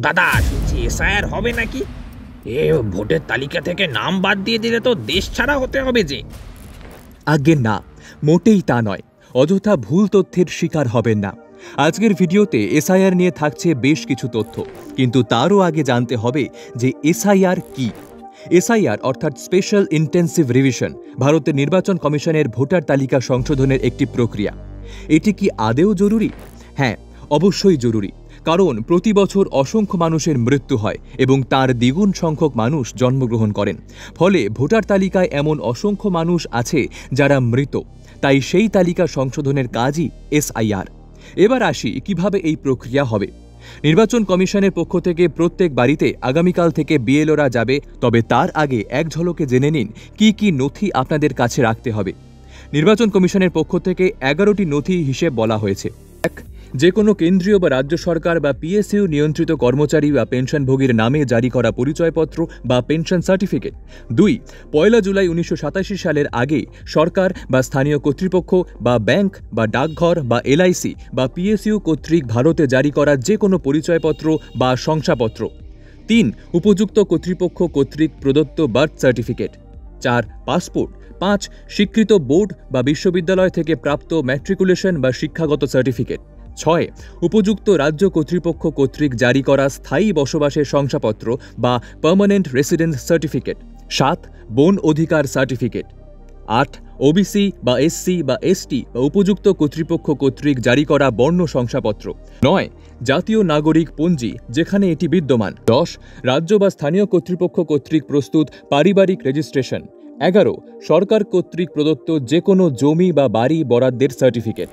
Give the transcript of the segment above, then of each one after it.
দাদা, শুনছি এসআইআর হবে নাকি? ভোটের তালিকা থেকে নাম বাদ দিয়ে দিলে তো দেশ ছাড়া হতে হবে যে। আজ্ঞে না, মোটেই তা নয়। অযথা ভুল তথ্যের শিকার হবেন না। আজকের ভিডিওতে এসআইআর নিয়ে থাকছে বেশ কিছু তথ্য, কিন্তু তারও আগে জানতে হবে যে এসআইআর কি। এসআইআর অর্থাৎ স্পেশাল ইন্টেন্সিভ রিভিশন ভারতের নির্বাচন কমিশনের ভোটার তালিকা সংশোধনের একটি প্রক্রিয়া। এটি কি আদৌ জরুরি? হ্যাঁ, অবশ্যই জরুরি। কারণ প্রতি বছর অসংখ্য মানুষের মৃত্যু হয় এবং তার দ্বিগুণ সংখ্যক মানুষ জন্মগ্রহণ করেন। ফলে ভোটার তালিকায় এমন অসংখ্য মানুষ আছে যারা মৃত। তাই সেই তালিকা সংশোধনের কাজই এসআইআর। এবার আসি কিভাবে এই প্রক্রিয়া হবে। নির্বাচন কমিশনের পক্ষ থেকে প্রত্যেক বাড়িতে আগামীকাল থেকে বিএলওরা যাবে। তবে তার আগে এক ঝলকে জেনে নিন কি কি নথি আপনাদের কাছে রাখতে হবে। নির্বাচন কমিশনের পক্ষ থেকে 11টি নথি হিসেব বলা হয়েছে। 1. যে কোনো কেন্দ্রীয় বা রাজ্য সরকার বা পিএসইউ নিয়ন্ত্রিত কর্মচারী বা পেনশনভোগীর নামে জারি করা পরিচয়পত্র বা পেনশন সার্টিফিকেট। 2. 1 জুলাই 1987 সালের আগে সরকার বা স্থানীয় কর্তৃপক্ষ বা ব্যাংক বা ডাকঘর বা এলআইসি বা পিএসইউ কর্তৃক ভারতে জারি করা যে কোনো পরিচয়পত্র বা শংসাপত্র। 3. উপযুক্ত কর্তৃপক্ষ কর্তৃক প্রদত্ত বার্থ সার্টিফিকেট। 4. পাসপোর্ট। 5. স্বীকৃত বোর্ড বা বিশ্ববিদ্যালয় থেকে প্রাপ্ত ম্যাট্রিকুলেশন বা শিক্ষাগত সার্টিফিকেট। 6. উপযুক্ত রাজ্য কর্তৃপক্ষ কর্তৃক জারি করা স্থায়ী বসবাসের শংসাপত্র বা পার্মানেন্ট রেসিডেন্স সার্টিফিকেট। 7. বন অধিকার সার্টিফিকেট। 8. ওবিসি বা এসসি বা এসটি বা উপযুক্ত কর্তৃপক্ষ কর্তৃক জারি করা বর্ণ শংসাপত্র। 9. জাতীয় নাগরিক পঞ্জি যেখানে এটি বিদ্যমান। 10. রাজ্য বা স্থানীয় কর্তৃপক্ষ কর্তৃক প্রস্তুত পারিবারিক রেজিস্ট্রেশন। 11. সরকার কর্তৃক প্রদত্ত যে কোনো জমি বা বাড়ি বরাদ্দের সার্টিফিকেট।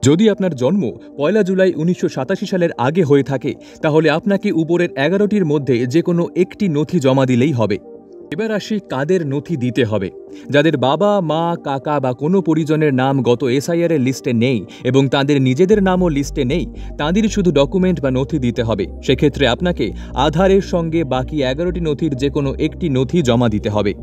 যদি আপনার জন্ম 1 জুলাই 1987 সালের আগে হয়ে থাকে তাহলে আপনাকে উপরের 11টির মধ্যে যে কোনো একটি নথি জমা দিলেই হবে। এবার আসি কাদের নথি দিতে হবে। যাদের বাবা, মা, কাকা বা কোনো পরিজনের নাম গত এসআইআর এর লিস্টে নেই এবং তাদের নিজেদের নামও লিস্টে নেই, তাদের শুধু ডকুমেন্ট বা নথি দিতে হবে। সেক্ষেত্রে আপনাকে আধারের সঙ্গে বাকি 11টি নথির যে কোনো একটি নথি জমা দিতে হবে।